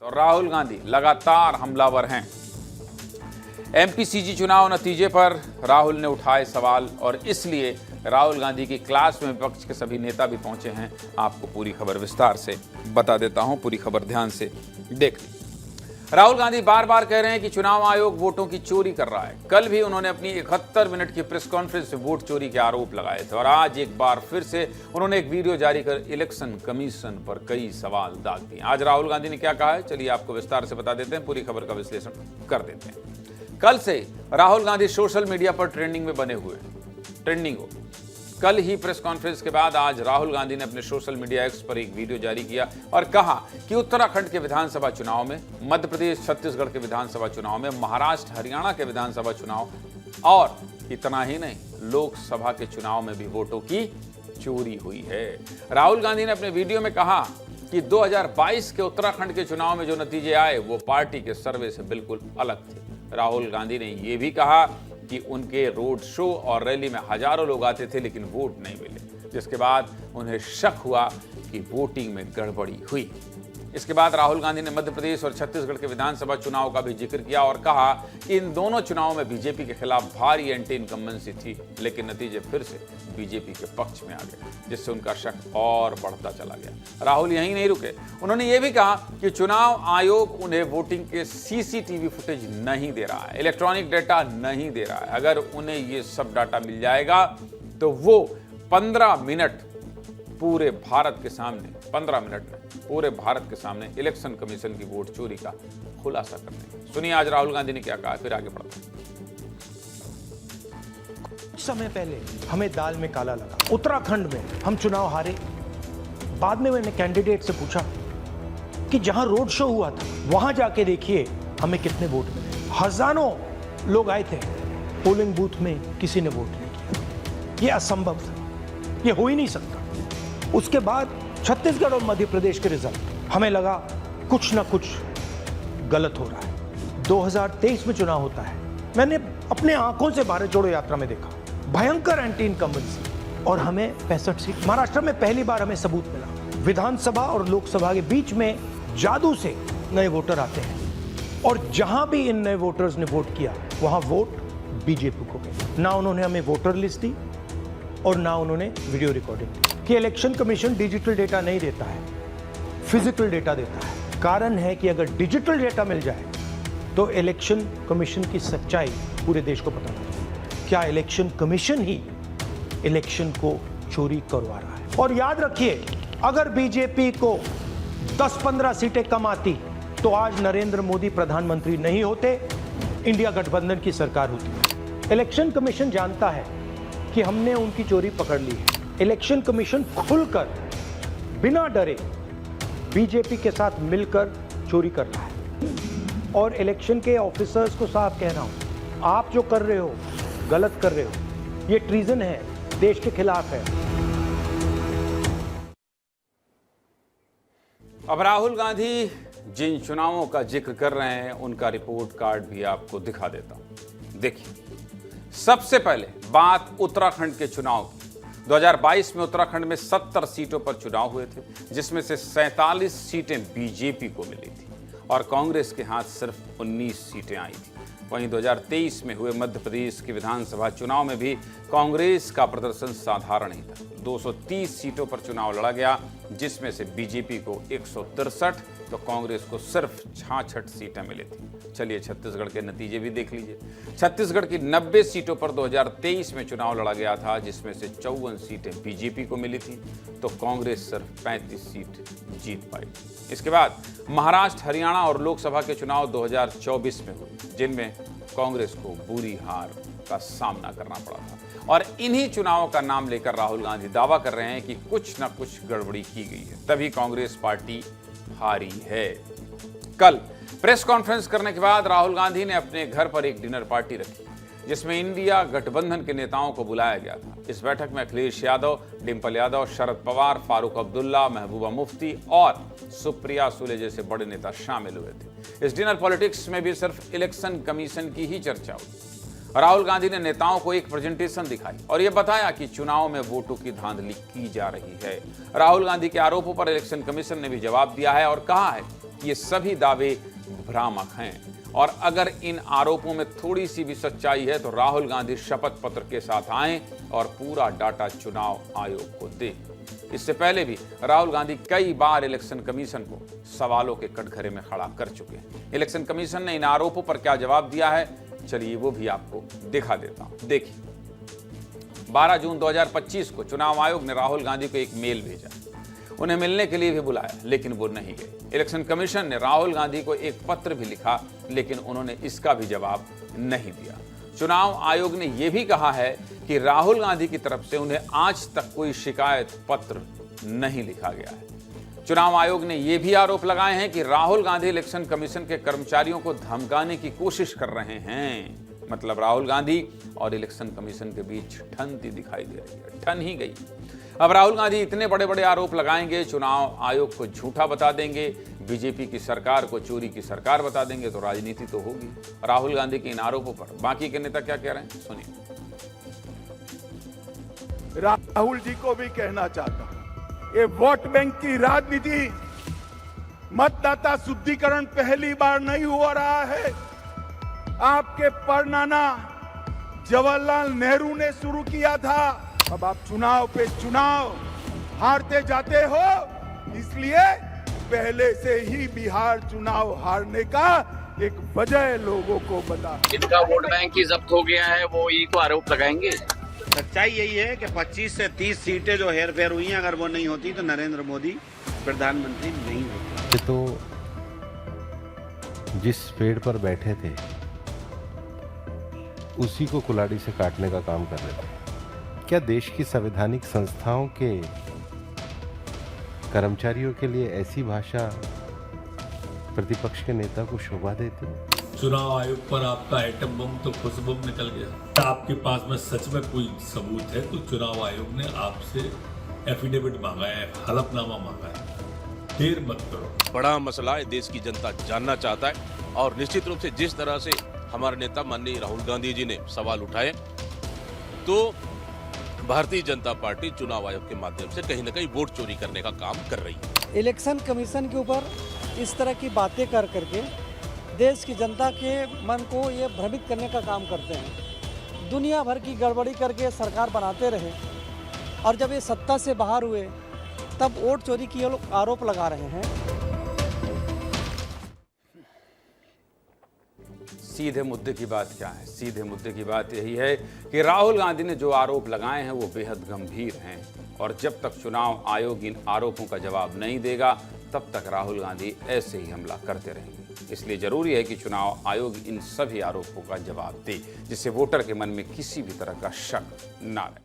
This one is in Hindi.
और राहुल गांधी लगातार हमलावर हैं। एमपीसीजी चुनाव नतीजे पर राहुल ने उठाए सवाल और इसलिए राहुल गांधी की क्लास में विपक्ष के सभी नेता भी पहुंचे हैं। आपको पूरी खबर विस्तार से बता देता हूं, पूरी खबर ध्यान से देख ली। राहुल गांधी बार बार कह रहे हैं कि चुनाव आयोग वोटों की चोरी कर रहा है। कल भी उन्होंने अपनी 71 मिनट की प्रेस कॉन्फ्रेंस में वोट चोरी के आरोप लगाए थे और आज एक बार फिर से उन्होंने एक वीडियो जारी कर इलेक्शन कमीशन पर कई सवाल दाग दिए। आज राहुल गांधी ने क्या कहा है, चलिए आपको विस्तार से बता देते हैं, पूरी खबर का विश्लेषण कर देते हैं। कल से राहुल गांधी सोशल मीडिया पर ट्रेंडिंग में बने हुए हैं। ट्रेंडिंग हो कल ही प्रेस कॉन्फ्रेंस के बाद आज राहुल गांधी ने अपने सोशल मीडिया एक्स पर एक वीडियो जारी किया और कहा कि उत्तराखंड के विधानसभा चुनाव में, मध्य प्रदेश छत्तीसगढ़ के विधानसभा चुनाव में, महाराष्ट्र हरियाणा के विधानसभा चुनाव और इतना ही नहीं, लोकसभा के चुनाव में भी वोटों की चोरी हुई है। राहुल गांधी ने अपने वीडियो में कहा कि 2022 के उत्तराखंड के चुनाव में जो नतीजे आए वो पार्टी के सर्वे से बिल्कुल अलग थे। राहुल गांधी ने यह भी कहा कि उनके रोड शो और रैली में हजारों लोग आते थे लेकिन वोट नहीं मिले, जिसके बाद उन्हें शक हुआ कि वोटिंग में गड़बड़ी हुई। इसके बाद राहुल गांधी ने मध्य प्रदेश और छत्तीसगढ़ के विधानसभा चुनाव का भी जिक्र किया और कहा कि इन दोनों चुनावों में बीजेपी के खिलाफ भारी एंटी इनकम्बेंसी थी लेकिन नतीजे फिर से बीजेपी के पक्ष में आ गए, जिससे उनका शक और बढ़ता चला गया। राहुल यहीं नहीं रुके, उन्होंने ये भी कहा कि चुनाव आयोग उन्हें वोटिंग के सीसीटीवी फुटेज नहीं दे रहा है, इलेक्ट्रॉनिक डेटा नहीं दे रहा है। अगर उन्हें ये सब डाटा मिल जाएगा तो वो 15 मिनट पूरे भारत के सामने, 15 मिनट में पूरे भारत के सामने इलेक्शन कमीशन की वोट चोरी का खुलासा कर देंगे। सुनिए आज राहुल गांधी ने क्या कहा, फिर आगे बढ़ते हैं। कुछ समय पहले हमें दाल में काला लगा, उत्तराखंड में हम चुनाव हारे। बाद में मैंने कैंडिडेट से पूछा कि जहां रोड शो हुआ था वहां जाके देखिए हमें कितने वोट मिले। हजारों लोग आए थे पोलिंग बूथ में, किसी ने वोट नहीं किया। यह असंभव था, यह हो ही नहीं सकता। उसके बाद छत्तीसगढ़ और मध्य प्रदेश के रिजल्ट, हमें लगा कुछ ना कुछ गलत हो रहा है। 2023 में चुनाव होता है, मैंने अपने आंखों से भारत जोड़ो यात्रा में देखा भयंकर एंटी इनकम्बेंसी और हमें 65 सीट। महाराष्ट्र में पहली बार हमें सबूत मिला विधानसभा और लोकसभा के बीच में जादू से नए वोटर आते हैं और जहां भी इन नए वोटर्स ने वोट किया वहां वोट बीजेपी को गए। ना उन्होंने हमें वोटर लिस्ट दी और ना उन्होंने वीडियो रिकॉर्डिंग दी। कि इलेक्शन कमीशन डिजिटल डेटा नहीं देता है, फिजिकल डेटा देता है। कारण है कि अगर डिजिटल डेटा मिल जाए तो इलेक्शन कमीशन की सच्चाई पूरे देश को पता लगेगी। क्या इलेक्शन कमीशन ही इलेक्शन को चोरी करवा रहा है? और याद रखिए, अगर बीजेपी को 10-15 सीटें कम आती तो आज नरेंद्र मोदी प्रधानमंत्री नहीं होते, इंडिया गठबंधन की सरकार होती। इलेक्शन कमीशन जानता है कि हमने उनकी चोरी पकड़ ली है। इलेक्शन कमीशन खुलकर बिना डरे बीजेपी के साथ मिलकर चोरी कर रहा है। और इलेक्शन के ऑफिसर्स को साफ कह रहा हूं, आप जो कर रहे हो गलत कर रहे हो, ये ट्रीजन है, देश के खिलाफ है। अब राहुल गांधी जिन चुनावों का जिक्र कर रहे हैं उनका रिपोर्ट कार्ड भी आपको दिखा देता हूं। देखिए, सबसे पहले बात उत्तराखंड के चुनाव की। 2022 में उत्तराखंड में 70 सीटों पर चुनाव हुए थे, जिसमें से 47 सीटें बीजेपी को मिली थी और कांग्रेस के हाथ सिर्फ 19 सीटें आई थी। वहीं 2023 में हुए मध्य प्रदेश के विधानसभा चुनाव में भी कांग्रेस का प्रदर्शन साधारण ही था। 230 सीटों पर चुनाव लड़ा गया, जिसमें से बीजेपी को 163 तो कांग्रेस को सिर्फ 66 सीटें मिली थी। चलिए छत्तीसगढ़ के नतीजे भी देख लीजिए। छत्तीसगढ़ की 90 सीटों पर 2023 में चुनाव लड़ा गया था, जिसमें से 54 सीटें बीजेपी को मिली थी तो कांग्रेस सिर्फ 35 सीट जीत पाई। इसके बाद महाराष्ट्र, हरियाणा और लोकसभा के चुनाव 2024 में हुए, जिनमें कांग्रेस को बुरी हार का सामना करना पड़ा था और इन्हीं चुनावों का नाम लेकर राहुल गांधी दावा कर रहे हैं कि कुछ न कुछ गड़बड़ी की गई है, तभी कांग्रेस पार्टी हारी है। कल प्रेस कॉन्फ्रेंस करने के बाद राहुल गांधी ने अपने घर पर एक डिनर पार्टी रखी, जिसमें इंडिया गठबंधन के नेताओं को बुलाया गया था। इस बैठक में अखिलेश यादव, डिंपल यादव, शरद पवार, फारूक अब्दुल्ला, महबूबा मुफ्ती और सुप्रिया सुले जैसे बड़े नेता शामिल हुए थे। इस डिनर पॉलिटिक्स में भी सिर्फ इलेक्शन कमीशन की ही चर्चा हुई। राहुल गांधी ने नेताओं को एक प्रेजेंटेशन दिखाई और यह बताया कि चुनाव में वोटों की धांधली की जा रही है। राहुल गांधी के आरोपों पर इलेक्शन कमीशन ने भी जवाब दिया है और कहा है ये सभी दावे भ्रामक हैं और अगर इन आरोपों में थोड़ी सी भी सच्चाई है तो राहुल गांधी शपथ पत्र के साथ आएं और पूरा डाटा चुनाव आयोग को दें। इससे पहले भी राहुल गांधी कई बार इलेक्शन कमीशन को सवालों के कटघरे में खड़ा कर चुके हैं। इलेक्शन कमीशन ने इन आरोपों पर क्या जवाब दिया है, चलिए वो भी आपको दिखा देता हूं। देखिए, 12 जून 2025 को चुनाव आयोग ने राहुल गांधी को एक मेल भेजा, उन्हें मिलने के लिए भी बुलाया, लेकिन वो नहीं गए। इलेक्शन कमीशन ने राहुल गांधी को एक पत्र भी लिखा, लेकिन उन्होंने इसका भी जवाब नहीं दिया। चुनाव आयोग ने यह भी कहा है कि राहुल गांधी की तरफ से उन्हें आज तक कोई शिकायत पत्र नहीं लिखा गया है। चुनाव आयोग ने यह भी आरोप लगाए हैं कि राहुल गांधी इलेक्शन कमीशन के कर्मचारियों को धमकाने की कोशिश कर रहे हैं। मतलब राहुल गांधी और इलेक्शन कमीशन के बीच ठनती दिखाई दे रही है, ठन ही गई। अब राहुल गांधी इतने बड़े बड़े आरोप लगाएंगे, चुनाव आयोग को झूठा बता देंगे, बीजेपी की सरकार को चोरी की सरकार बता देंगे, तो राजनीति तो होगी। राहुल गांधी के इन आरोपों पर बाकी के नेता क्या कह रहे हैं, सुनिए। राहुल जी को भी कहना चाहता हूं, ये वोट बैंक की राजनीति, मतदाता शुद्धिकरण पहली बार नहीं हो रहा है। आपके परनाना जवाहरलाल नेहरू ने शुरू किया था। अब आप चुनाव पे चुनाव हारते जाते हो, इसलिए पहले से ही बिहार चुनाव हारने का एक वजह लोगों को बता। इनका वोट बैंक ही जब्त हो गया है, वो ये तो आरोप लगाएंगे। सच्चाई यही है कि 25 से 30 सीटें जो हेर फेर हुई हैं, अगर वो नहीं होती तो नरेंद्र मोदी प्रधानमंत्री नहीं होते। तो जिस पेड़ पर बैठे थे उसी को कुल्हाड़ी से काटने का काम कर रहे थे। क्या देश की संवैधानिक संस्थाओं के कर्मचारियों के लिए ऐसी भाषा प्रतिपक्ष के नेता को शोभा देती है? चुनाव आयोग पर आपका आइटम बम तो खुश बम निकल गया। आपके पास में सच में कोई सबूत है तो चुनाव आयोग ने आपसे एफिडेविट मांगा है, हलफनामा मांगा है, देर मत करो। बड़ा मसला है, देश की जनता जानना चाहता है और निश्चित रूप से जिस तरह से हमारे नेता माननीय राहुल गांधी जी ने सवाल उठाए, तो भारतीय जनता पार्टी चुनाव आयोग के माध्यम से कहीं न कहीं वोट चोरी करने का काम कर रही है। इलेक्शन कमीशन के ऊपर इस तरह की बातें कर करके देश की जनता के मन को ये भ्रमित करने का काम करते हैं। दुनिया भर की गड़बड़ी करके सरकार बनाते रहे और जब ये सत्ता से बाहर हुए तब वोट चोरी की ये लोग आरोप लगा रहे हैं। सीधे मुद्दे की बात क्या है? सीधे मुद्दे की बात यही है कि राहुल गांधी ने जो आरोप लगाए हैं वो बेहद गंभीर हैं और जब तक चुनाव आयोग इन आरोपों का जवाब नहीं देगा तब तक राहुल गांधी ऐसे ही हमला करते रहेंगे। इसलिए जरूरी है कि चुनाव आयोग इन सभी आरोपों का जवाब दे, जिससे वोटर के मन में किसी भी तरह का शक ना रहे।